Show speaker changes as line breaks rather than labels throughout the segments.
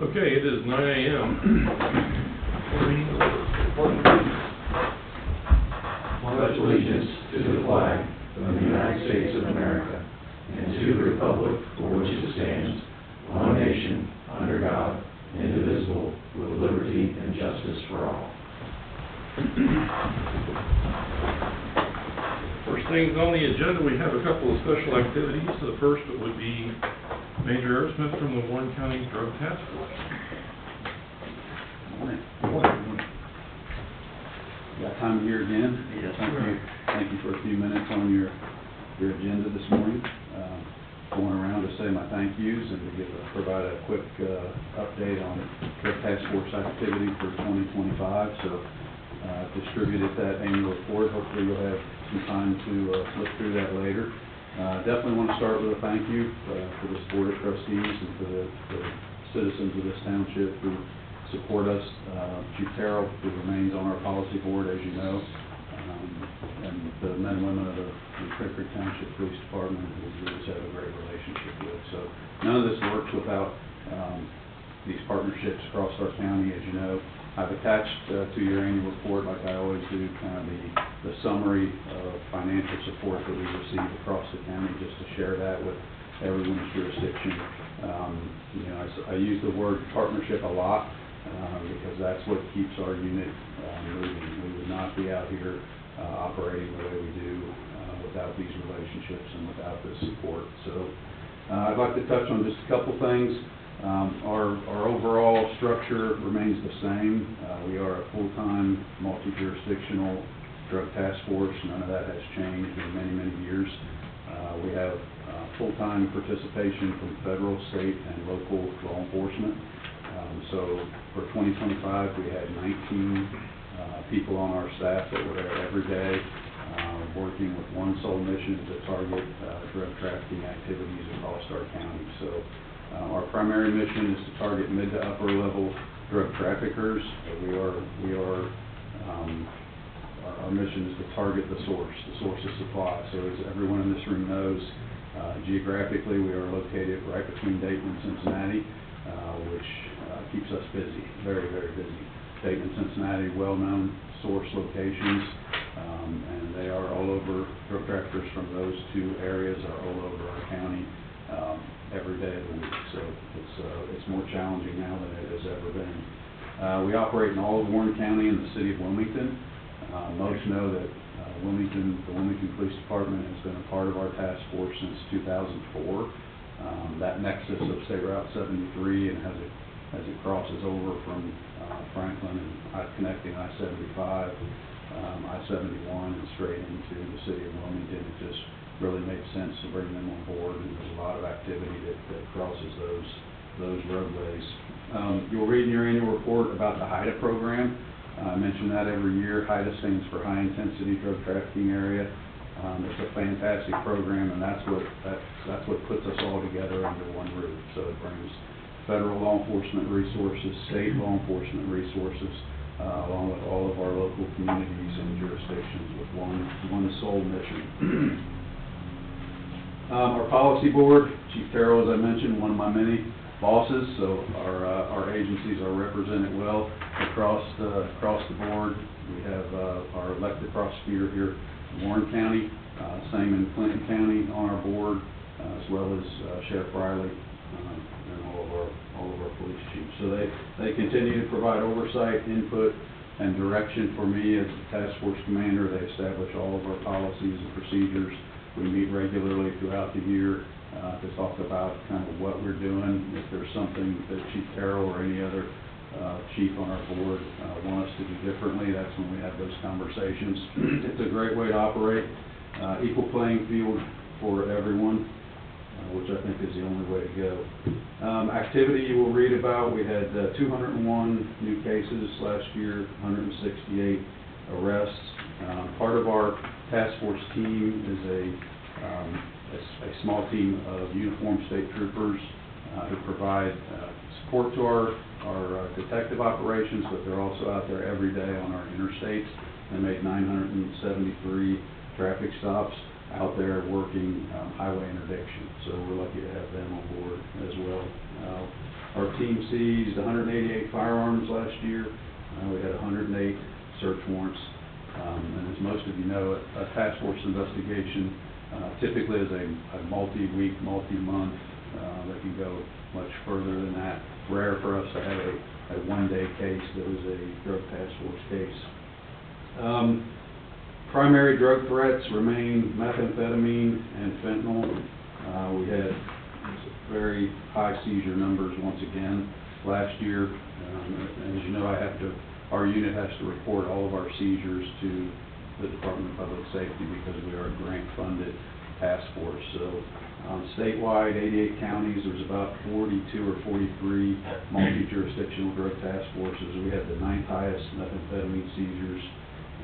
Okay, it is 9 a.m.
Pledge allegiance to the flag of the United States of America and to the republic for which it stands, one nation, under God, indivisible, with liberty and justice for all.
First things on the agenda, we have a couple of special activities. The first would be Major Aerosmith from the Warren County Drug Task Force.
Morning. Got time here again?
Yes,
Thank
sir.
you. Thank you for a few minutes on your agenda this morning. Going around to say my thank yous and to provide a quick update on Drug Task Force activity for 2025. So distributed that annual report. Hopefully you'll have some time to look through that later. Definitely want to start with a thank you for this Board of Trustees and for the citizens of this township who support us. Chief Terrell, who remains on our policy board, as you know, and the men and women of the Clearcreek Township Police Department, who we just have a great relationship with. So none of this works without these partnerships across our county, as you know. I've attached to your annual report, like I always do, kind of the summary of financial support that we receive across the county, just to share that with everyone's jurisdiction. I use the word partnership a lot because that's what keeps our unit moving. We would not be out here operating the way we do without these relationships and without this support. So I'd like to touch on just a couple things. Our overall structure remains the same. We are a full-time, multi-jurisdictional drug task force. None of that has changed in many, many years. We have full-time participation from federal, state, and local law enforcement. So for 2025, we had 19 people on our staff that were there every day, working with one sole mission to target drug trafficking activities across our county. So our primary mission is to target mid to upper level drug traffickers. Our mission is to target the source of supply. So as everyone in this room knows, geographically we are located right between Dayton and Cincinnati, which keeps us busy, very, very busy. Dayton and Cincinnati, well-known source locations, and they are all over. Drug traffickers from those two areas are all over our county every day of the week. So it's more challenging now than it has ever been. We operate in all of Warren County and the city of Wilmington. Most know that the Wilmington Police Department has been a part of our task force since 2004. That nexus of State Route 73 and as it crosses over from Franklin and connecting I-75, I-71 and straight into the city of Wilmington, it just really made sense to bring them on board, and there's a lot of activity that crosses those roadways. You'll read in your annual report about the HIDA program. I mention that every year. HIDA stands for High Intensity Drug Trafficking Area. It's a fantastic program, and that's what puts us all together under one roof. So it brings federal law enforcement resources, state law enforcement resources, along with all of our local communities and jurisdictions with one sole mission. Our policy board, Chief Terrell, as I mentioned, one of my many bosses, so our agencies are represented well across the board. We have our elected prosecutor here in Warren County, same in Clinton County on our board, as well as Sheriff Riley and all of our police chiefs. So they continue to provide oversight, input, and direction for me as the task force commander. They establish all of our policies and procedures. We meet regularly throughout the year to talk about kind of what we're doing. If there's something that Chief Terrell or any other chief on our board want us to do differently, that's when we have those conversations. It's a great way to operate. Equal playing field for everyone, which I think is the only way to go. Activity you will read about, we had 201 new cases last year, 168 arrests. Part of our task force team is a small team of uniformed state troopers who provide support to our detective operations, but they're also out there every day on our interstates. They made 973 traffic stops out there working highway interdiction, so we're lucky to have them on board as well. Our team seized 188 firearms last year. We had 108 search warrants. And as most of you know, a task force investigation typically is a multi-week, multi-month. They can go much further than that. Rare for us to have a one-day case that was a drug task force case. Primary drug threats remain methamphetamine and fentanyl. We had very high seizure numbers once again last year. As you know, our unit has to report all of our seizures to the Department of Public Safety because we are a grant-funded task force. So statewide, 88 counties, there's about 42 or 43 multi-jurisdictional drug task forces. We had the 9th highest methamphetamine seizures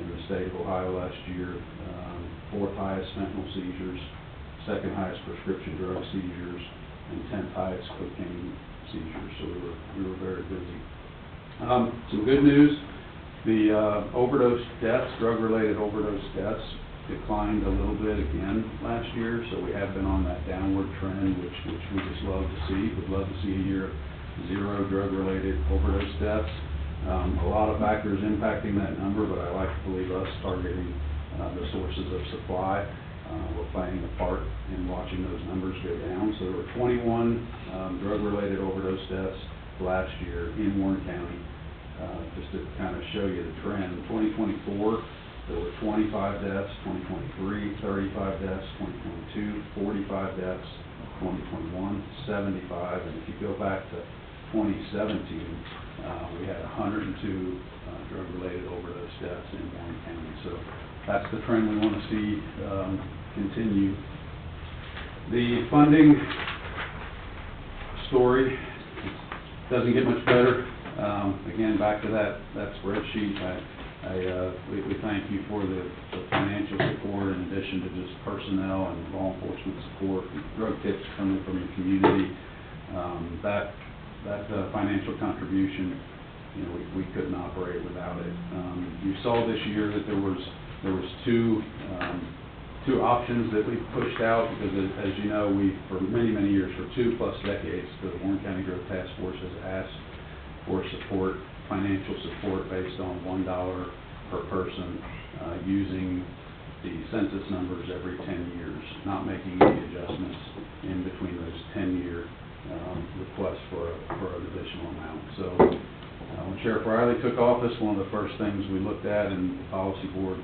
in the state of Ohio last year, 4th highest fentanyl seizures, 2nd highest prescription drug seizures, and 10th highest cocaine seizures. So we were very busy. Some good news, the overdose deaths, drug-related overdose deaths, declined a little bit again last year, so we have been on that downward trend, which we just love to see. We'd love to see a year of 0 drug-related overdose deaths. A lot of factors impacting that number, but I like to believe us targeting the sources of supply. We're playing a part in watching those numbers go down. So there were 21 drug-related overdose deaths last year in Warren County. Just to kind of show you the trend, in 2024, there were 25 deaths, 2023, 35 deaths, 2022, 45 deaths, 2021, 75, and if you go back to 2017, we had 102 drug-related overdose deaths in Warren County. So that's the trend we want to see continue. The funding story doesn't get much better. Again, back to that spreadsheet, we thank you for the financial support in addition to just personnel and law enforcement support, and drug tips coming from the community. That financial contribution, you know, we couldn't operate without it. You saw this year that there was two options that we pushed out because, as you know, we for many years, for 2+ decades, the Warren County Drug Task Force has asked for support, financial support based on $1 per person, using the census numbers every 10 years, not making any adjustments in between those 10-year requests for an additional amount. So when Sheriff Riley took office, one of the first things we looked at, and the policy board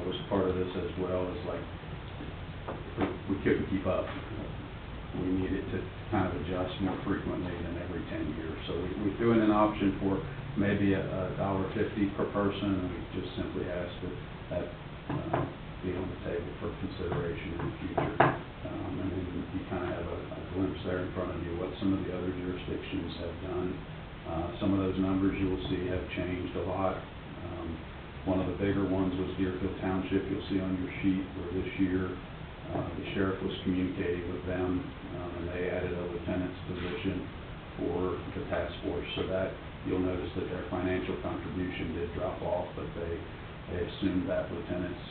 was part of this as well, is like we couldn't keep up. We needed to kind of adjust more frequently than every 10 years. So we threw in an option for maybe $1.50 per person, and we just simply asked that be on the table for consideration in the future. And then you kind of have a glimpse there in front of you what some of the other jurisdictions have done. Some of those numbers you will see have changed a lot. One of the bigger ones was Clearcreek Township. You'll see on your sheet where this year the sheriff was communicating with them, and they added a lieutenant's position for the task force. So that you'll notice that their financial contribution did drop off, but they assumed that lieutenant's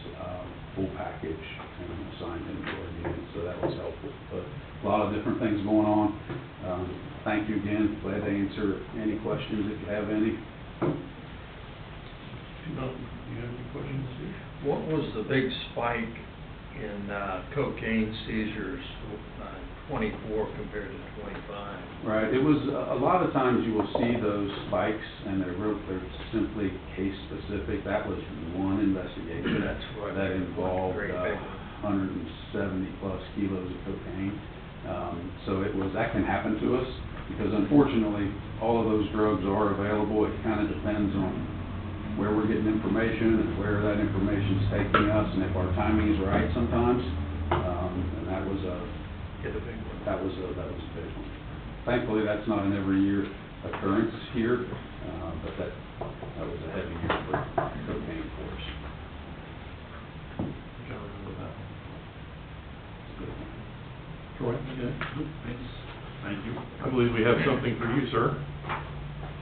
full package and assigned him to our unit. So that was helpful. But a lot of different things going on. Thank you again. Glad to answer any questions if you have any.
You have any questions, Steve?
What was the big spike in cocaine seizures, 24 compared to 25?
Right. It was a lot of times you will see those spikes, and they're simply case specific. That was one investigation that involved 170+ kilos of cocaine. So that can happen to us because unfortunately all of those drugs are available. It kind of depends on where we're getting information and where that information is taking us, and if our timing is right sometimes. And that was a big one. Thankfully, that's not an every year occurrence here, but that was a heavy year for cocaine for us.
Troy? Okay. Thanks. Thank you. I believe we have something for you, sir.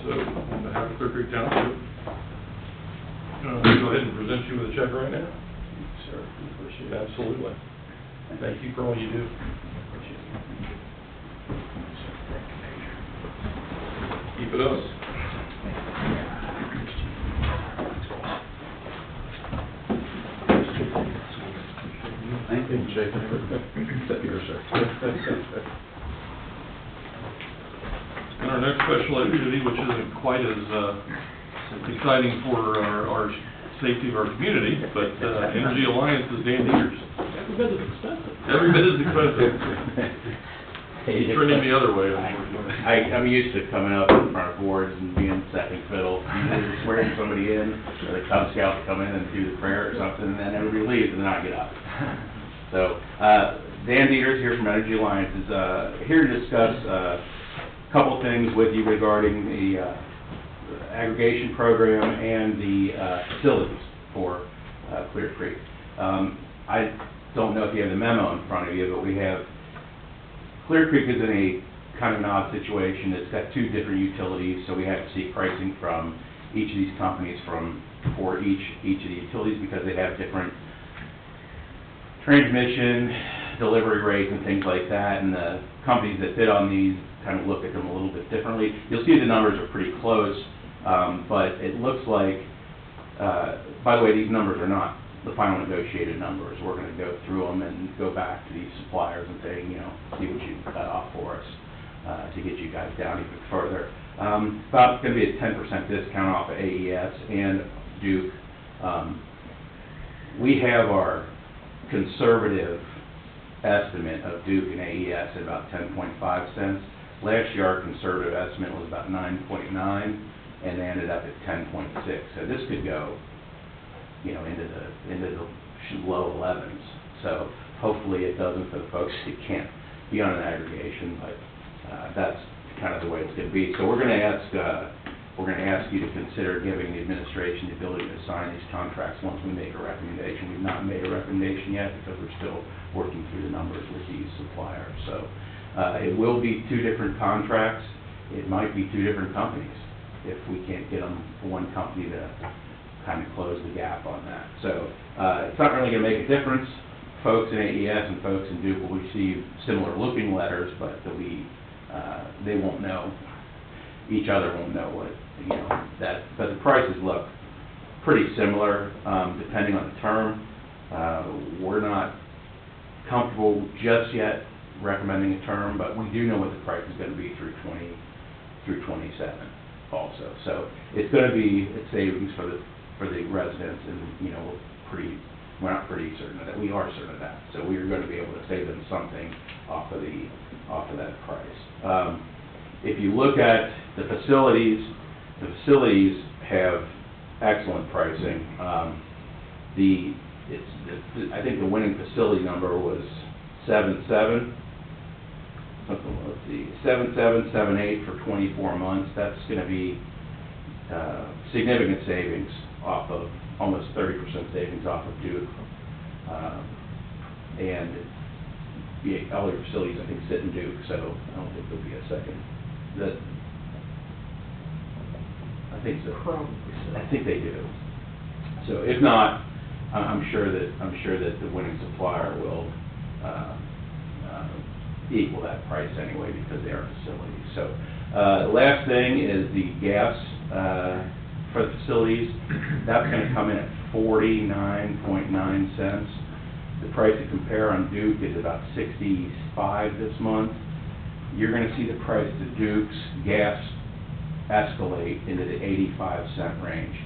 So, on behalf of Clearcreek Township, I'll go ahead and present you with a check right now.
Sir, appreciate it.
Absolutely. Thank you for all you do. Keep it up.
Thank you. Except yours, sir.
And our next special activity, which isn't quite as exciting for our safety of our community, but Energy Alliance's Dan Dieters.
Every bit as expensive.
Every bit as expensive. Turning the other way, unfortunately.
I'm used to coming up in front of boards and being second fiddle, either swearing somebody in, or the Cub Scouts come in and do the prayer or something, and then everybody leaves, and then I get up. So, Dan Dieters here from Energy Alliance is here to discuss a couple things with you regarding the aggregation program and the facilities for Clear Creek. I don't know if you have the memo in front of you, but we have Clear Creek is in a kind of an odd situation. It's got two different utilities, so we have to seek pricing from each of these companies for each of the utilities because they have different transmission, delivery rates, and things like that. And the companies that bid on these kind of look at them a little bit differently. You'll see the numbers are pretty close, but it looks like, by the way, these numbers are not the final negotiated numbers. We're going to go through them and go back to these suppliers and say, you know, see what you cut off for us to get you guys down even further. About going to be a 10% discount off of AES and Duke. We have our conservative estimate of Duke and AES at about 10.5 cents. Last year, our conservative estimate was about 9.9, and they ended up at 10.6. So this could go, you know, into the low 11s. So hopefully it doesn't for the folks who can't be on an aggregation, but that's kind of the way it's going to be. So we're going to ask you to consider giving the administration the ability to sign these contracts once we make a recommendation. We've not made a recommendation yet because we're still working through the numbers with these suppliers. So it will be two different contracts. It might be two different companies if we can't get them one company to kind of close the gap on that. So it's not really going to make a difference. Folks in AES and folks in Duke will receive similar looking letters, but they won't know. Each other won't know what, you know, that, but the prices look pretty similar depending on the term. We're not comfortable just yet recommending a term, but we do know what the price is going to be through 27 also. So it's going to be a savings for the residents, and you know, we're not pretty certain of that. We are certain of that. So we are going to be able to save them something off of that price. If you look at the facilities have excellent pricing. I think the winning facility number was 7.7. Let's see, 7.7, 7.8 for 24 months. That's going to be significant savings off of, almost 30% savings off of Duke. And the other facilities, I think, sit in Duke, so I don't think there'll be a second. I think so.
Probably so.
I think they do. So if not, I'm sure that the winning supplier will equal that price anyway because they are facilities. So the last thing is the gas for the facilities. That's going to come in at 49.9 cents. The price to compare on Duke is about 65 this month. You're going to see the price to Duke's gas escalate into the 85-cent range.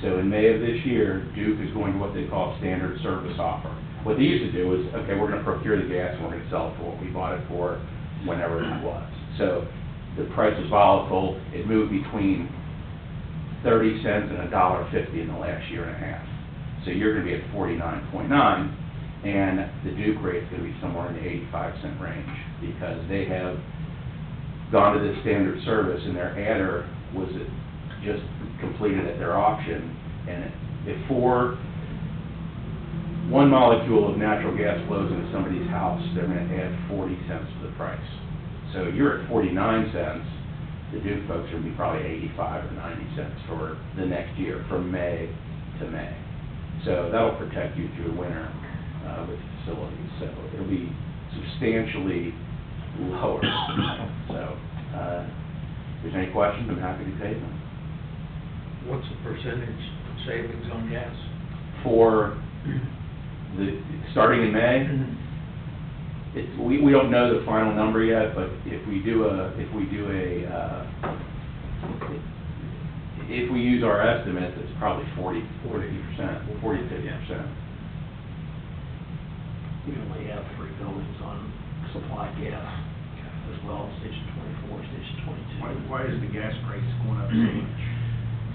So in May of this year, Duke is going to what they call standard service offer. What they used to do is, okay, we're going to procure the gas and we're going to sell it for what we bought it for, whenever it was. So the price was volatile. It moved between 30 cents and $1.50 in the last year and a half. So you're going to be at 49.9. And the Duke rate is going to be somewhere in the 85-cent range because they have gone to this standard service, and their adder was just completed at their auction. And before 1 molecule of natural gas flows into somebody's house, they're going to add 40 cents to the price. So you're at 49 cents. The Duke folks are going to be probably 85 or 90 cents for the next year, from May to May. So that'll protect you through the winter with facilities. So it'll be substantially lower. So if there's
any questions, I'm happy to take them.
What's the percentage savings on gas?
For starting in May, we don't know the final number yet, but if we use our estimates, it's probably 40 to 50%.
We only have 3 buildings on supply gas, as well as Station 24, Station 22.
Why is the gas price going up so much?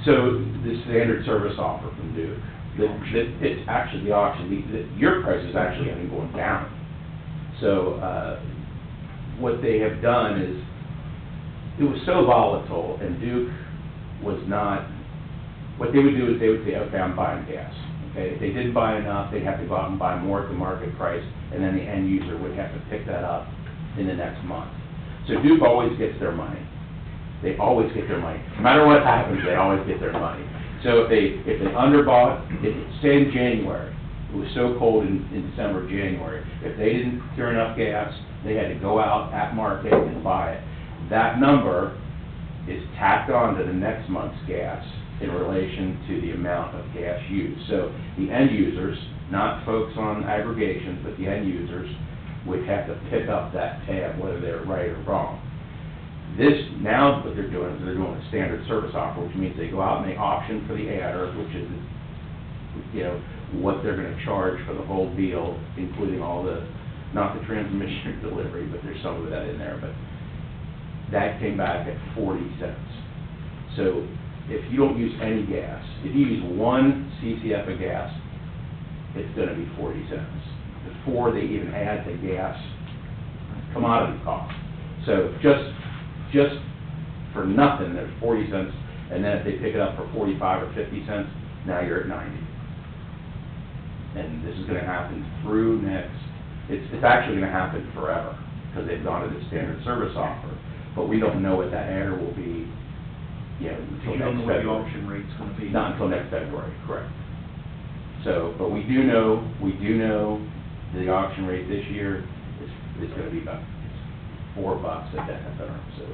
So the standard service offer from Duke, it's actually the auction, your price is actually going to be going down. So what they have done is, it was so volatile, and Duke was not, what they would do is they would say, okay, I'm buying gas. Okay, if they didn't buy enough, they'd have to go out and buy more at the market price, and then the end user would have to pick that up in the next month. So Duke always gets their money. They always get their money. No matter what happens, they always get their money. So if they underbought, say in January, it was so cold in December, January, if they didn't procure enough gas, they had to go out at market and buy it. That number is tacked on to the next month's gas in relation to the amount of gas used. So the end users, not folks on aggregations, but the end users, would have to pick up that tab, whether they're right or wrong. This, now what they're doing is they're doing a standard service offer, which means they go out and they auction for the adder, which is, what they're gonna charge for the whole deal, including all the, not the transmission delivery, but there's some of that in there, but that came back at 40 cents. So if you don't use any gas, if you use 1 CCF of gas, it's gonna be 40 cents before they even add the gas commodity cost. So just for nothing, there's 40 cents, and then if they pick it up for 45 or 50 cents, now you're at 90. And this is gonna happen through next, it's actually gonna happen forever, because they've gone to the standard service offer. But we don't know what that adder will be, until
You
next
don't know what the
February.
auction rate's gonna be?
Not until next February, correct. So, but we do know the auction rate this year is gonna be about $4 a decatherm, so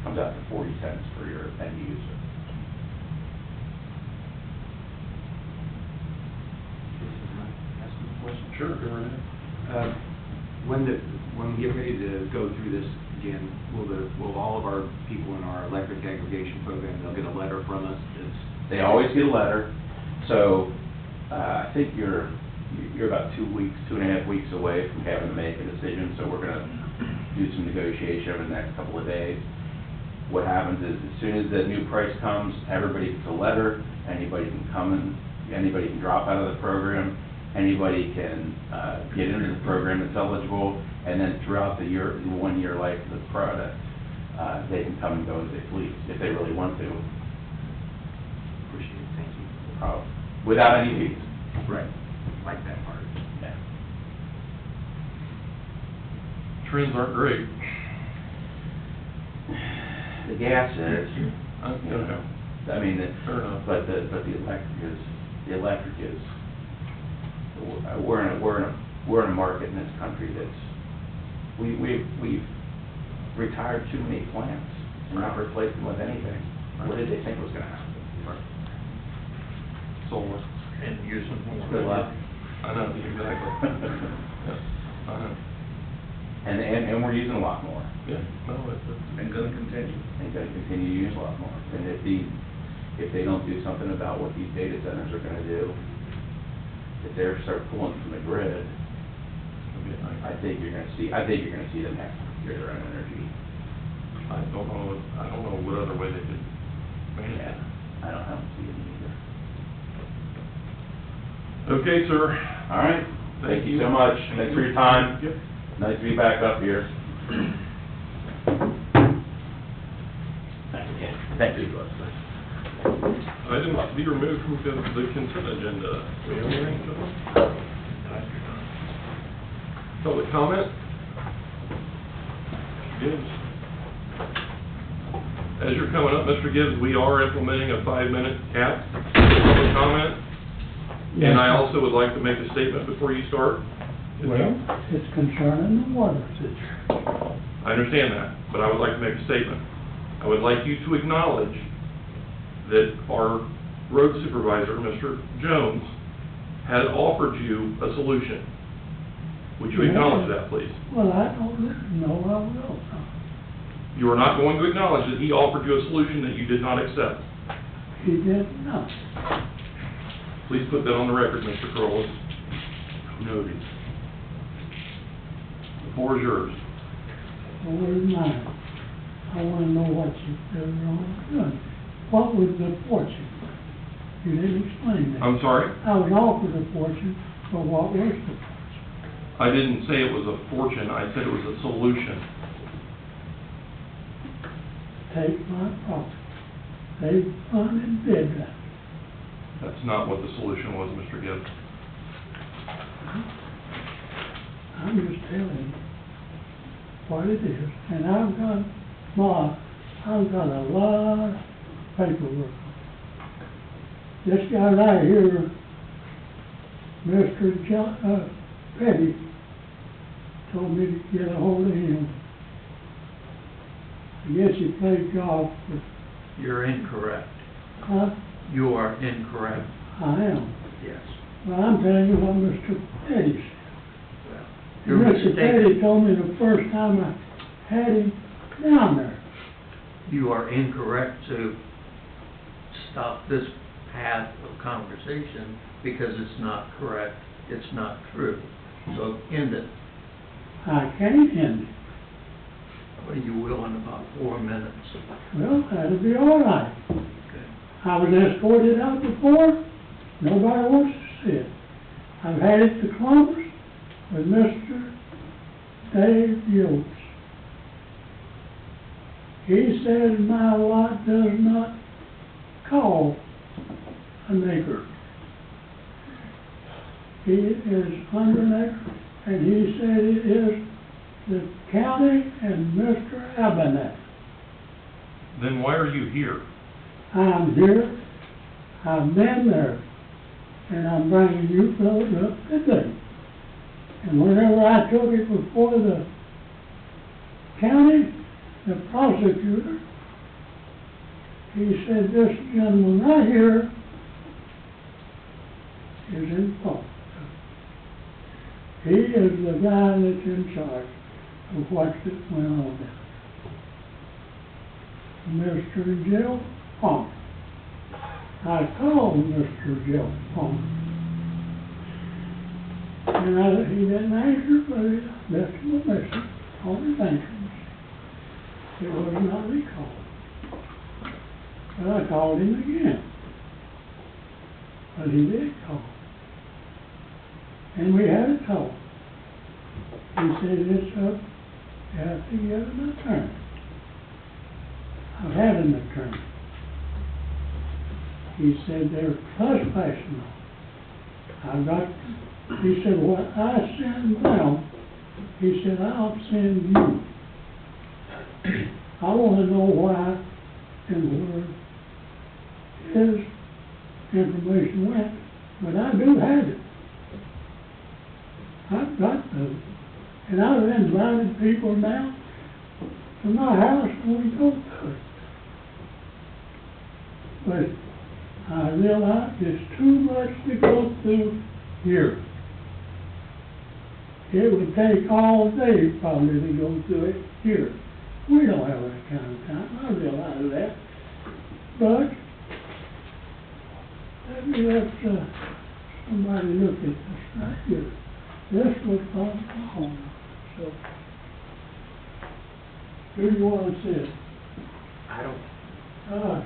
comes out to 40 cents for your end user.
Ask them a question.
Sure, go right ahead.
When we get ready to go through this again, will all of our people in our electric aggregation program, they'll get a letter from us?
They always get a letter, so I think you're about 2.5 weeks away from having to make a decision, so we're gonna do some negotiation over the next couple of days. What happens is, as soon as the new price comes, everybody gets a letter, anybody can come and, anybody can drop out of the program, anybody can get into the program that's eligible, and then throughout the 1 year life of the product, they can come and go as they please, if they really want to.
Appreciate it, thank you.
Without any fees.
Right, like that part.
Yeah.
Trends aren't great.
The gas is,
Okay.
I mean,
Fair enough.
but the electric is, we're in a market in this country that's, we've retired too many plants and not replaced them with anything. What did they think was gonna happen?
Solar.
And using more.
Good luck.
I know, exactly. Yeah, I know.
And we're using a lot more,
Yeah, no, it's,
And gonna continue.
and gonna continue to use a lot more. And if they don't do something about what these data centers are gonna do, if they start pulling from the grid, I think you're gonna see them have to procure their own energy.
I don't know what other way they could manage
Yeah,
it.
I don't see it either.
Okay, sir.
All right, thank you so much. Thanks for your time.
Yep.
Nice to be back up here. Thank you.
Items to be removed from the consent agenda. We have anything, gentlemen? Public comment? Gibbs? As you're coming up, Mr. Gibbs, we are implementing a 5-minute cap for public comment. And I also would like to make a statement before you start.
Well, it's concerning the water situation.
I understand that, but I would like to make a statement. I would like you to acknowledge that our road supervisor, Mr. Jones, had offered you a solution. Would you acknowledge that, please?
Well, I don't know, I will.
You are not going to acknowledge that he offered you a solution that you did not accept.
He did not.
Please put that on the record, Mr. Corliss. Noted. The floor is yours.
What is mine? I want to know what you did wrong. What was the fortune? You didn't explain that.
I'm sorry?
I was offered a fortune, but what was the fortune?
I didn't say it was a fortune, I said it was a solution.
Take my property. They funded did that.
That's not what the solution was, Mr. Gibbs.
I'm just telling you what it is. And I've got a lot of paperwork. This guy right here, Mr. Petty, told me to get a hold of him. I guess he played golf with,
You're incorrect.
huh?
You are incorrect.
I am.
Yes.
Well, I'm telling you what Mr. Petty said.
Well,
And
you're
Mr. Petty
mistaken.
told me the first time I had him down there.
You are incorrect to stop this path of conversation because it's not correct. It's not true. So end it.
I can't end it.
What you will in about 4 minutes.
Well, that'll be all right.
Okay.
I was escorted out before. Nobody wants to see it. I've had it to Columbus with Mr. Dave Yates. He says my lot does not call an acre. He is under an acre, and he said it is the county and Mr. Abernathy.
Then why are you here?
I'm here, I've been there, and I'm bringing you fellas up today. And whenever I took it before the county, the prosecutor, he said, this gentleman right here is in fault. He is the guy that's in charge of what went on there. Mr. Jill Palmer. I called Mr. Jill Palmer. And he didn't answer, but I left him a message on his answering machine. It was not recalled. But I called him again. But he did call. And we had a talk. He said, it's up, you have to get an attorney. I've had an attorney. He said, they're trespassing on. He said, what I send them, he said, I'll send you. I want to know why and where his information went, but I do have it. I've got those. And I've invited people now to my house when we go to it. But I realize it's too much to go through here. It would take all day probably to go through it here. We don't have that kind of time, I realize that. But let somebody look at this right here. This was from the home, so. Who do you want to see it?
I don't,
Uh,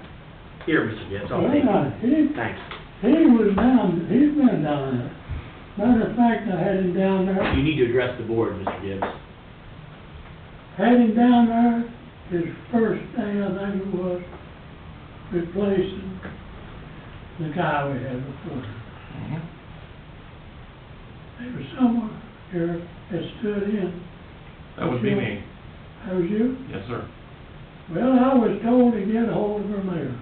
here, Mr. Gibbs, I'll
well,
take
now,
it. Thanks.
he's been down there. Matter of fact, I had him down there.
You need to address the board, Mr. Gibbs.
Had him down there, his first thing I think it was replacing the guy we had before. There was someone here that stood in.
That would be me.
That was you?
Yes, sir.
Well, I was told to get a hold of her mayor.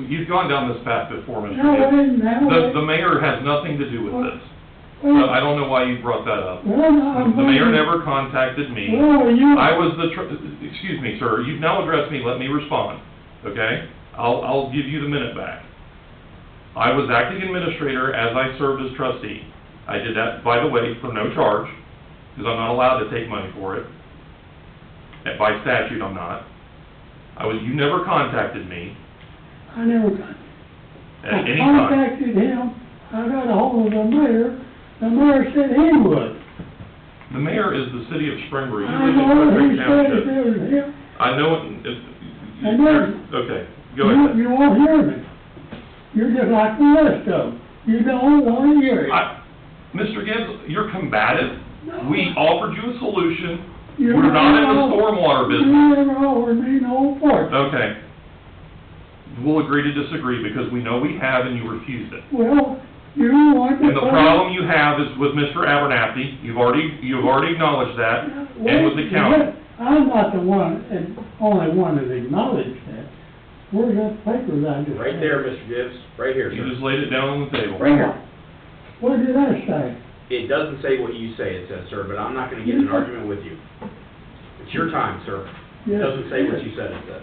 You've gone down this path before, Mr.
No, I
Gibbs.
didn't.
The mayor has nothing to do with this.
Well,
I don't know why you brought that up.
well, no,
The mayor never contacted me.
Well, you.
I was excuse me, sir, you've now addressed me, let me respond, okay? I'll give you the minute back. I was acting administrator as I served as trustee. I did that, by the way, for no charge, because I'm not allowed to take money for it. By statute, I'm not. You never contacted me
I never got.
at any
I
time.
contacted him, I got a hold of the mayor said he would.
The mayor is the city of Springboro. You
I
live in
know,
Clearcreek
he said
Township.
it was him.
I know it,
And then-
okay, go ahead.
You won't hear me. You're just like the rest of them. You don't want to hear it.
Mr. Gibbs, you're combative.
No.
We offered you a solution.
You
We're not in the
never-
stormwater business.
You never offered me no part.
Okay. We'll agree to disagree because we know we have and you refused it.
Well, you want to.
And the problem you have is with Mr. Abernathy. You've already acknowledged that, and with the county.
I'm not the one, and only one that acknowledged that. Where's that paper that I just?
Right there, Mr. Gibbs, right here,
You
sir.
just laid it down on the table.
Right here.
What did I say?
It doesn't say what you say it says, sir, but I'm not gonna get in an argument with you. It's your time, sir. It
Yes,
doesn't say what you said it said.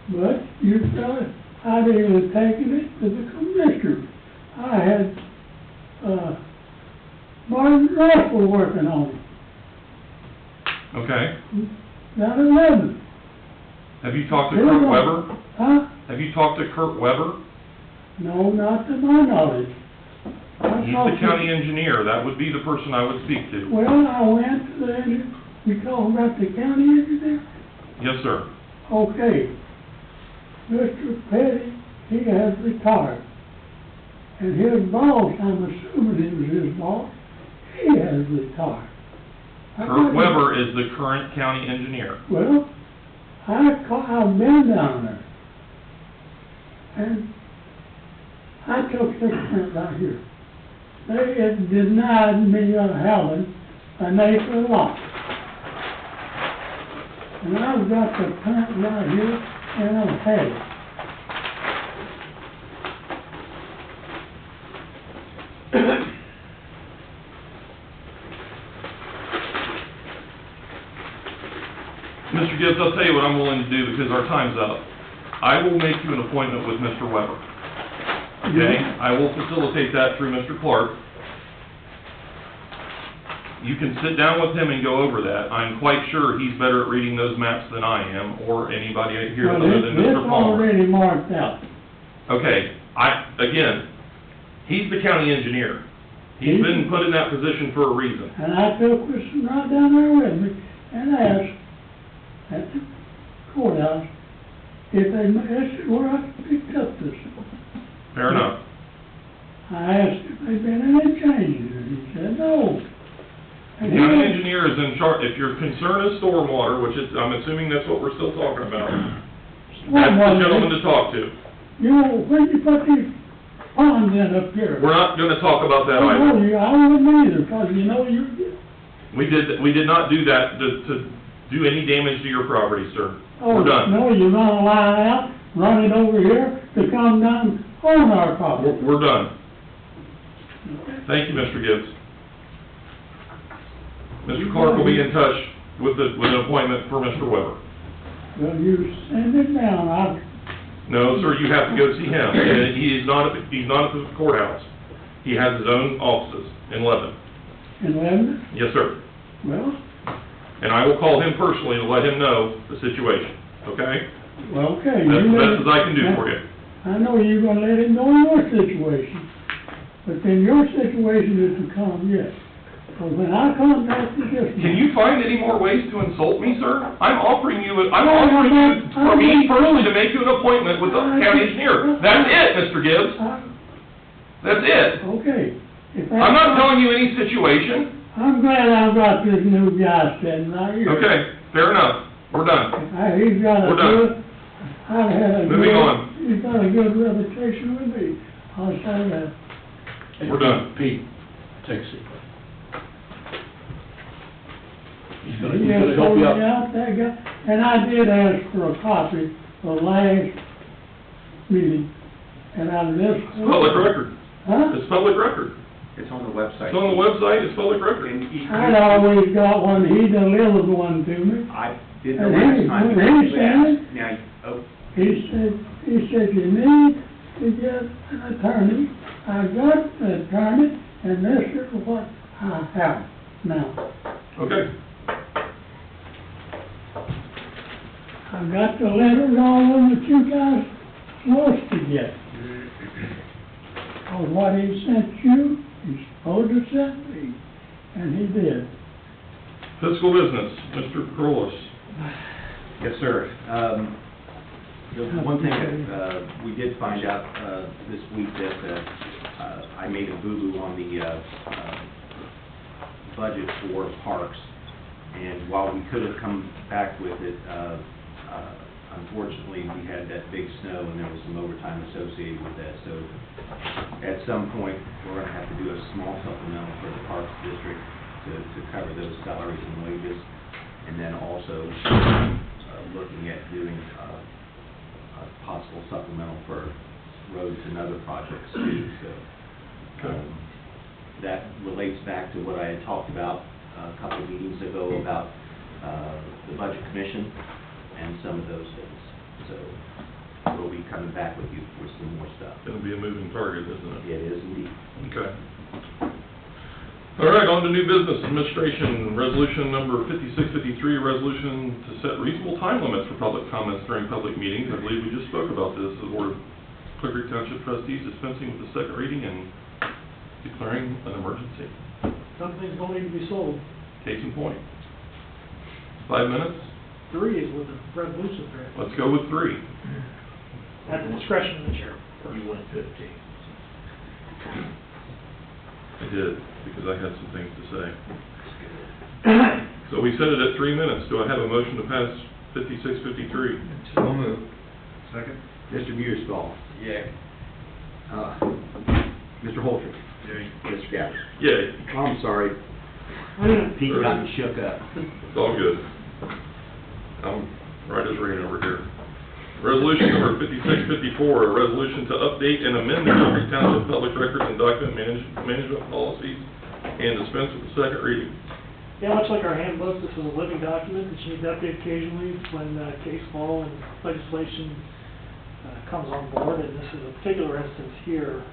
But you thought I'd even taken it to the commissioner. I had, Martin Russell working on it,
Okay.
down in Lebanon.
Have you talked to Kurt Weber?
Huh?
Have you talked to Kurt Weber?
No, not to my knowledge. I
He's
talked
the
to-
county engineer. That would be the person I would speak to.
Well, I went to the, you talking about the county engineer?
Yes, sir.
Okay. Mr. Petty, he has retired. And his boss, I'm assuming it was his boss, he has retired.
Kurt Weber is the current county engineer.
Well, I've been down there. And I took this print right here. They had denied me having an acre lot. And I've got the print right here, and I've had it.
Mr. Gibbs, I'll tell you what I'm willing to do because our time's up. I will make you an appointment with Mr. Weber. Okay? I will facilitate that through Mr. Clark. You can sit down with him and go over that. I'm quite sure he's better at reading those maps than I am, or anybody here
Well,
other than Mr.
it's
Palmer.
already marked out.
Okay, again, he's the county engineer. He's been put in that position for a reason.
And I took this right down there with me and asked at the courthouse if they, asked where I picked up this.
Fair enough.
I asked if there'd been any changes, and he said no.
The
And
county
he-
engineer is in charge. If your concern is stormwater, which is, I'm assuming that's what we're still talking about, that's the gentleman to talk to.
You know, when you put these ponds in up here.
We're not gonna talk about that
I know
either.
you, I wouldn't either, because you know you,
We did not do that to do any damage to your property, sir.
oh,
We're done.
no, you run a line out, run it over here to come down on our property.
We're done. Thank you, Mr. Gibbs. Mr. Clark will be in touch with an appointment for Mr. Weber.
Well, you send it down,
No, sir, you have to go see him. And he's not at the courthouse. He has his own offices in Lebanon.
in Lebanon,
Yes, sir.
well,
And I will call him personally to let him know the situation, okay?
well, okay.
That's
you
the
let
best as I can do for you.
I know you're gonna let him know your situation, but then your situation isn't come yet. So when I contacted this.
Can you find any more ways to insult me, sir? I'm offering you for me personally to make you an appointment with the county engineer. That's it, Mr. Gibbs. That's it.
Okay. If
I'm not telling you any situation.
I'm glad I've got this new guy sitting right here.
Okay, fair enough. We're done.
He's got a
We're done.
good, I've had a good.
Moving on.
He's got a good reputation with me, I'll say that.
We're done.
Pete, take a seat. He's
He
gonna
just
help
told
you
me
out.
out, that guy, and I did ask for a copy of last meeting, and I listened.
It's public record.
Huh?
It's public record.
It's on the website.
It's on the website, it's public record.
And he-
I'd always got one, he delivered one to me.
I did the
And
last
he-
time.
when he
you
said
asked.
it-
Now, oh,
He said, you need to get an attorney. I got the attorney, and this is what I have now.
Okay.
I've got the letters, all of them that you guys supposed to get. Of what he sent you, he's supposed to send me, and he did.
Fiscal business, Mr. Corliss.
yes, sir. The one thing that we did find out this week that I made a boo-boo on the budget for parks. And while we could have come back with it, unfortunately, we had that big snow and there was some overtime associated with that. So at some point, we're going to have to do a small supplemental for the Parks District to cover those salaries and wages. And then also looking at doing a possible supplemental for roads and other projects too. So that relates back to what I had talked about a couple of meetings ago about the Budget Commission and some of those things. So we'll be coming back with you for some more stuff.
It'll be a moving target, isn't it?
It is indeed.
Okay. All right, on to new business administration, resolution number 5653, resolution to set reasonable time limits for public comments during public meetings. I believe we just spoke about this, the Board of Clearcreek Township Trustees dispensing with the second reading and declaring an emergency.
Some things don't need to be sold.
Case in point. 5 minutes?
3 is with the resolution there.
Let's go with 3.
At the discretion of the chair.
You went 15.
I did, because I had some things to say. So we set it at 3 minutes. Do I have a motion to pass 5653?
So moved.
Second. Mr. Mearsclaw.
Yay.
Mr. Holter.
Yay.
Mr. Gabbard.
Yay.
Oh, I'm sorry. Pete got me shook up.
It's all good. I'm right as rain over here. Resolution number 5654, a resolution to update and amend the Clearcreek Township Public Records and Document Management Policies and dispense with the second reading.
Yeah, much like our handbook, this is a living document that you need to update occasionally when case law and legislation comes on board, and this is a particular instance here.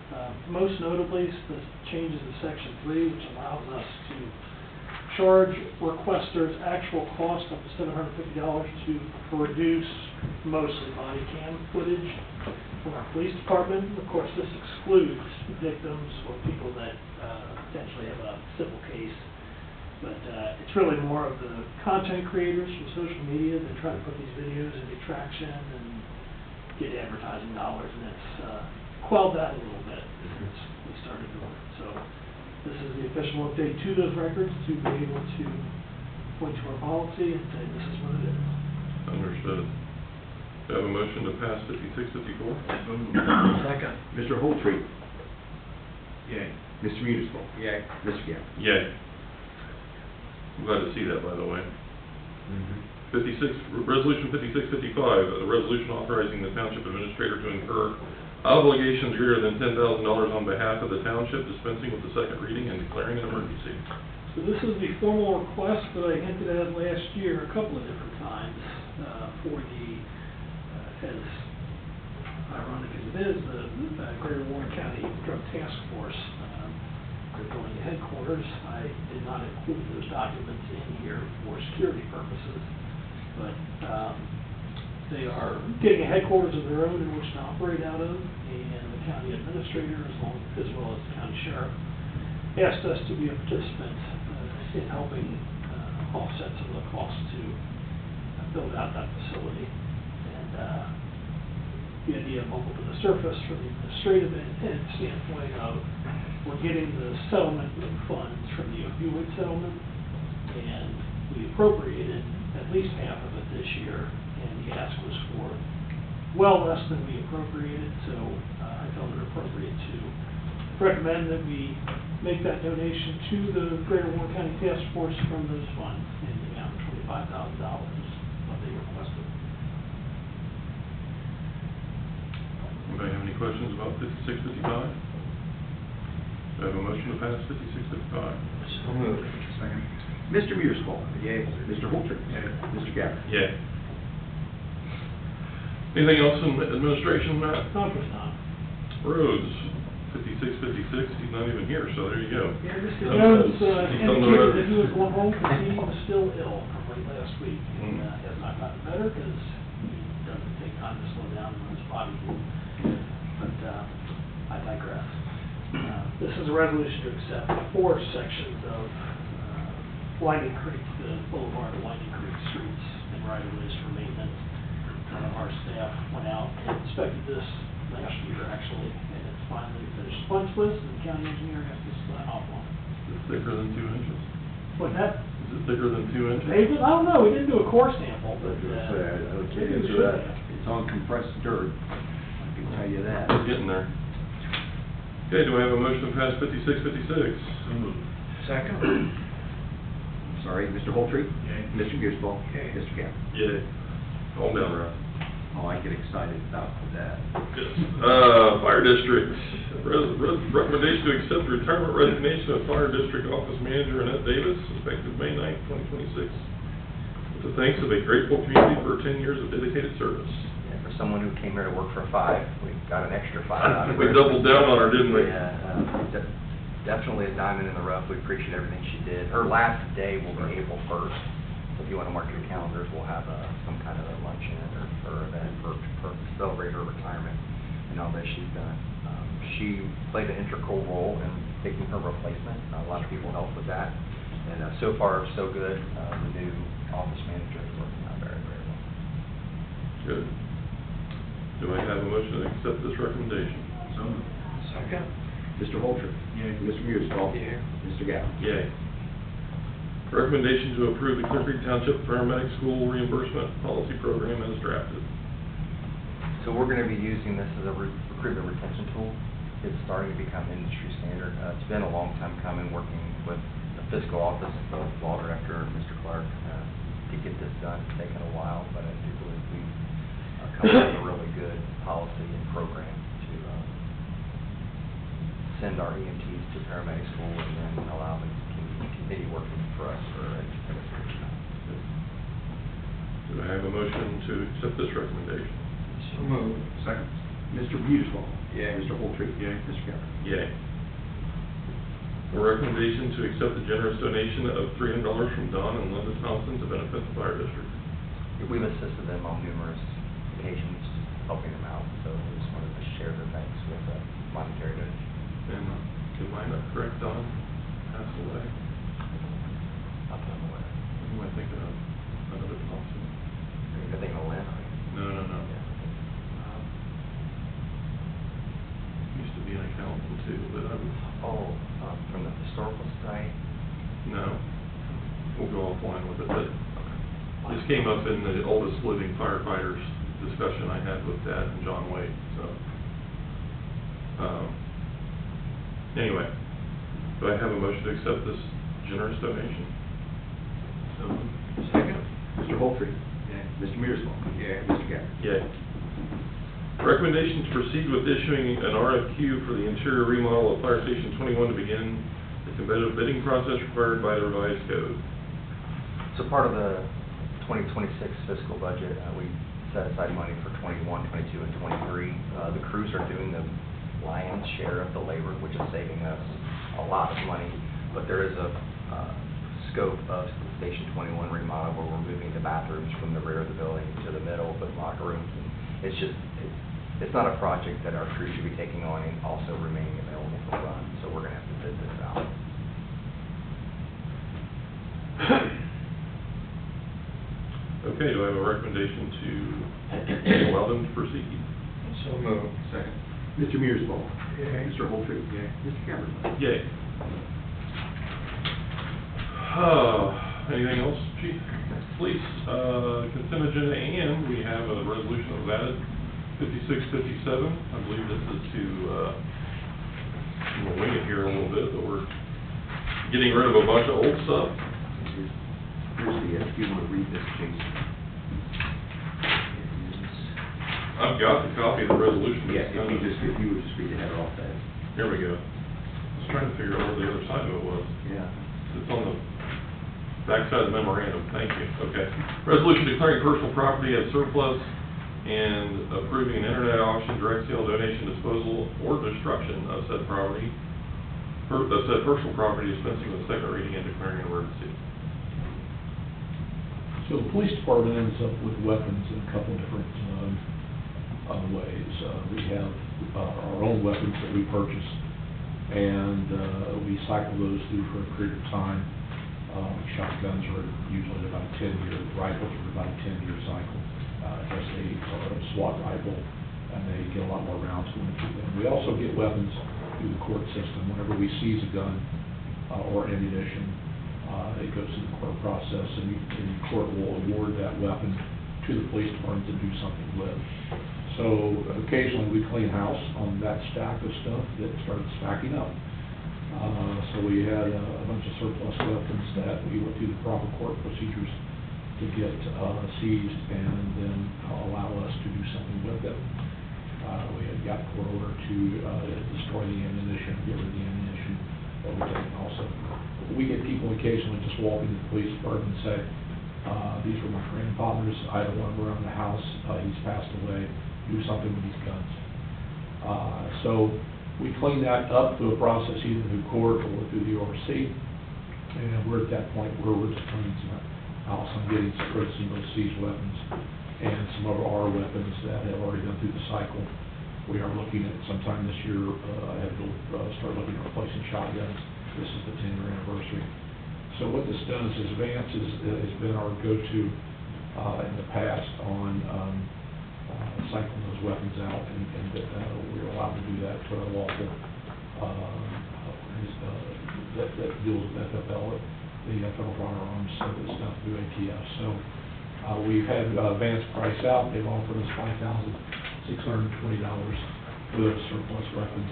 Most notably, the changes in Section 3, which allows us to charge requesters actual cost up to $750 to produce mostly body cam footage from our police department. Of course, this excludes victims or people that potentially have a civil case. But it's really more of the content creators from social media that try to put these videos into traction and get advertising dollars, and it's quelled that a little bit since we started doing it. So this is the official update to those records to be able to point to our policy and say this is what it is.
Understood. Do I have a motion to pass 5654?
Second.
Mr. Holtree.
Yay.
Mr. Mearsclaw.
Yay.
Mr. Gabbard.
Yay. I'm glad to see that, by the way. 56, Resolution 5655, a resolution authorizing the township administrator to incur obligations greater than $10,000 on behalf of the township, dispensing with the second reading and declaring an emergency.
So this is the formal request that I hinted at last year a couple of different times for the, as ironic as it is, the Greater Warren County Drug Task Force. They're going to headquarters. I did not include those documents in here for security purposes, but they are getting a headquarters of their own in which to operate out of, and the county administrator, as well as the county sheriff, asked us to be a participant in helping offset some of the costs to build out that facility. And the idea bubbled to the surface from the administrative standpoint of we're getting the settlement funds from the opioid settlement, and we appropriated at least half of it this year, and the ask was for well less than we appropriated, so I felt it appropriate to recommend that we make that donation to the Greater Warren County Task Force from those funds in the amount of $25,000 what they requested.
Anybody have any questions about 5655? Do I have a motion to pass 5655?
So moved.
Second.
Mr. Mearsclaw? Yay. Mr. Holter?
Yay.
Mr. Gabbard?
Yay. Anything else in administration, Matt?
Not for now.
Roads, 5656, he's not even here, so there you go.
Yeah, Mr. Jones,
He's on the
indicated
road.
that he was going home because he was still ill from late last week. And,
Mm.
has not gotten better because he doesn't take time to slow down when his body heals. But, I digress. This is a resolution to accept 4 sections of, Winding Creek, the boulevard of Winding Creek streets and right-of-ways for maintenance. Our staff went out and inspected this last year, actually, and it's finally finished punch list, and the county engineer has to sign off on it.
Is it thicker than 2 inches?
But that,
Is it thicker than 2 inches?
they did, I don't know, we didn't do a core sample, but,
I would
maybe we should have.
It's on compressed dirt, I can tell you that.
It's getting there. Okay, do I have a motion to pass 5656?
Second. Sorry, Mr. Holter?
Yay.
Mr. Mearsclaw?
Yay.
Mr. Gabbard?
Yay. Calm down, Ralph.
Oh, I get excited about that.
Fire district, recommendation to accept the retirement resignation of Fire District Office Manager Annette Davis, effective May 9th, 2026. With the thanks of a grateful community for 10 years of dedicated service.
Yeah, for someone who came here to work for 5, we got an extra 5 out of her.
We doubled down on her, didn't we?
Yeah, definitely a diamond in the rough. We appreciate everything she did. Her last day will be April 1st. So if you want to mark your calendars, we'll have some kind of a luncheon or event for celebrate her retirement and all that she's done. She played an integral role in picking her replacement. A lot of people helped with that. And so far, so good. The new office manager is working out very, very well.
Good. Do I have a motion to accept this recommendation?
So moved.
Second. Mr. Holter?
Yay.
Mr. Mearsclaw? Yay. Mr. Gabbard?
Yay. Recommendation to approve the Clearcreek Township Paramedic School Reimbursement Policy Program as drafted.
So we're going to be using this as a recruitment retention tool. It's starting to become industry standard. It's been a long time coming, working with the fiscal office, the law director, Mr. Clark, to get this done. It's taken a while, but I do believe we've come up with a really good policy and program to send our EMTs to paramedic school and then allow them to continue working for us for education.
Do I have a motion to accept this recommendation?
So moved.
Second.
Mr. Mearsclaw?
Yay.
Mr. Holter?
Yay.
Mr. Gabbard?
Yay. A recommendation to accept the generous donation of $300 from Don and Linda Thompson to benefit the fire district.
We've assisted them on numerous occasions, helping them out, so we just wanted to share their thanks with a monetary donation.
And am I not correct, Don passed away?
Not that I'm aware.
What am I thinking of? Another Thompson?
I think I'll land.
No. Used to be an accountant too, but
From the historical society?
no. We'll go offline with it, but this came up in the oldest living firefighters discussion I had with Dad and John Wade, so. Anyway, do I have a motion to accept this generous donation?
Second. Mr. Holter?
Yay.
Mr. Mearsclaw?
Yay.
Mr. Gabbard?
Yay. Recommendation to proceed with issuing an RFQ for the interior remodel of Fire Station 21 to begin the competitive bidding process required by the revised code.
So part of the 2026 fiscal budget, we set aside money for 21, 22, and 23. The crews are doing the lion's share of the labor, which is saving us a lot of money, but there is a scope of Station 21 remodel where we're moving the bathrooms from the rear of the building to the middle, putting locker rooms, and it's not a project that our crew should be taking on and also remaining available for fun, so we're gonna have to bid this out.
Okay, do I have a recommendation to allow them to proceed?
So moved.
Second.
Mr. Mearsclaw?
Yay.
Mr. Holter?
Yay.
Mr. Gabbard?
Yay. Anything else, Chief? Please, consent agenda, and we have a resolution that was added, 5657. I believe this is to, we'll wing it here a little bit, but we're getting rid of a bunch of old stuff.
Here's the, if you want to read this, Jason.
I've got the copy of the resolution.
Yeah, if you would just read the header off that.
Here we go. trying to figure out where the other side of it was.
Yeah.
It's on the backside of the memorandum, thank you, okay. Resolution declaring personal property as surplus and approving an internet auction, direct sale, donation, disposal, or destruction of said property, of said personal property, dispensing with second reading and declaring an emergency.
So the police department ends up with weapons in a couple different ways. We have our own weapons that we purchase, and we cycle those through for a period of time. Shotguns are usually about a 10-year, rifles are about a 10-year cycle. Because they are a SWAT rifle, and they get a lot more rounds going through them. We also get weapons through the court system. Whenever we seize a gun or ammunition, it goes through the court process, and the court will award that weapon to the police department to do something with. So occasionally we clean house on that stack of stuff that started stacking up. So we had a bunch of surplus weapons that we went through the proper court procedures to get seized and then allow us to do something with them. We had got court order to destroy the ammunition, get rid of the ammunition that we're taking also. We get people occasionally just walk into the police department and say, these were my grandfather's, I don't want him around the house, he's passed away, do something with these guns. So we clean that up through a process either through court or through the ORC, and we're at that point where we're just cleaning some house and getting rid of some of those seized weapons and some of our weapons that have already gone through the cycle. We are looking at sometime this year, I have to start looking at replacing shotguns. This is the 10-year anniversary. So what this does is Vance has been our go-to in the past on cycling those weapons out, and we're allowed to do that to our lawful that deals with FFL, the Federal Firearms, so it's done through ATF. So we've had Vance price out. They've offered us $5,620 for those surplus weapons.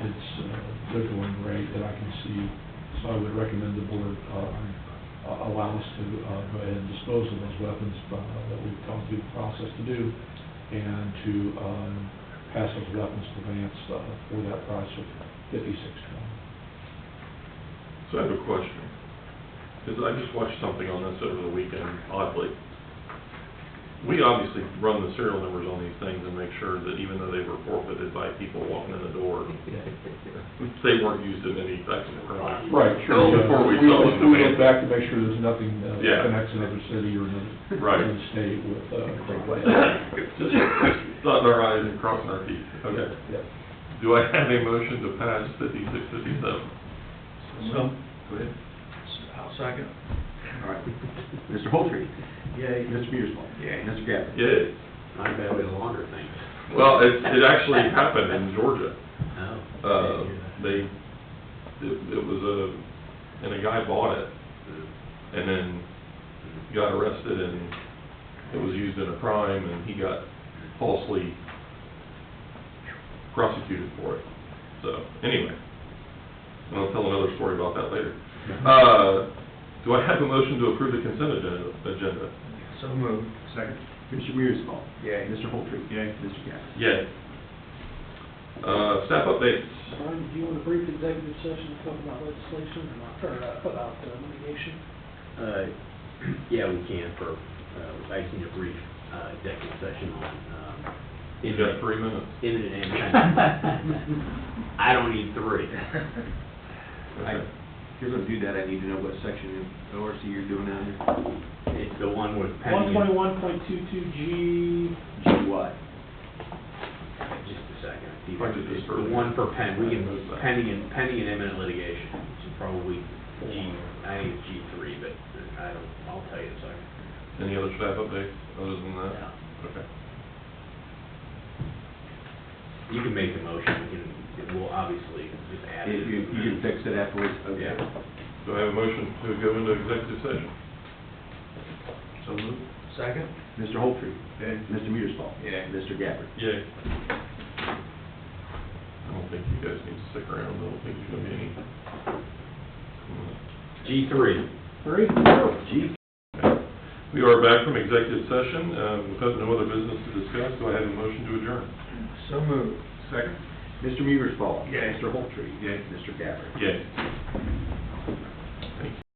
It's a good going rate that I can see, so I would recommend the board allow us to go ahead and dispose of those weapons that we've gone through the process to do, and to pass those weapons to Vance for that price of $5,620.
So I have a question, because I just watched something on this over the weekend, oddly. We obviously run the serial numbers on these things and make sure that even though they were forfeited by people walking in the door, they weren't used in any type of crime.
Right, sure.
Before we sell them to
We
Vance.
look back to make sure there's nothing
Yeah.
that connects another city or
Right.
another state with
Just dotting our i's and crossing our t's. Okay.
Yeah.
Do I have a motion to pass 5657?
So,
Go ahead.
I'll second.
all right. Mr. Holtree? Yay. Mr. Mearsclaw? Yay. Mr. Gabbard?
Yay.
Not bad way to launder things.
Well, it actually happened in Georgia.
Oh.
It was and a guy bought it, and then got arrested, and it was used in a crime, and he got falsely prosecuted for it. So, anyway, and I'll tell another story about that later. Do I have a motion to approve the consent agenda?
So moved.
Second. Mr. Mearsclaw?
Yay.
Mr. Holtree? Yay. Mr. Gabbard?
Yay. Staff updates.
Brian, do you want a brief executive session to talk about legislation or about litigation?
Yeah, we can for, I just need a brief executive session on
You got 3 minutes.
imminent and impending. I don't need 3.
Okay.
If you're gonna do that, I need to know what section of ORC you're doing out here.
It's the one with pending.
121.22G.
G what? Just a second. See if I can- It's the one for pending and imminent litigation, which is probably I think it's G3, but I'll tell you in a second.
Any other staff updates other than that?
No.
Okay.
You can make the motion, we'll obviously just add it.
You can fix it afterwards? Okay.
Yeah.
Do I have a motion to go into executive session?
So moved.
Second?
Mr. Holtree? Yay. Mr. Mearsclaw?
Yay.
Mr. Gabbard?
Yay. I don't think you guys need to stick around. I don't think there's gonna be any.
G3.
3?
G.
We are back from executive session. With no other business to discuss, do I have a motion to adjourn?
So moved.
Second.
Mr. Mearsfall?
Yay.
Mr. Holtree?
Yay.
Mr. Gabbard?
Yay.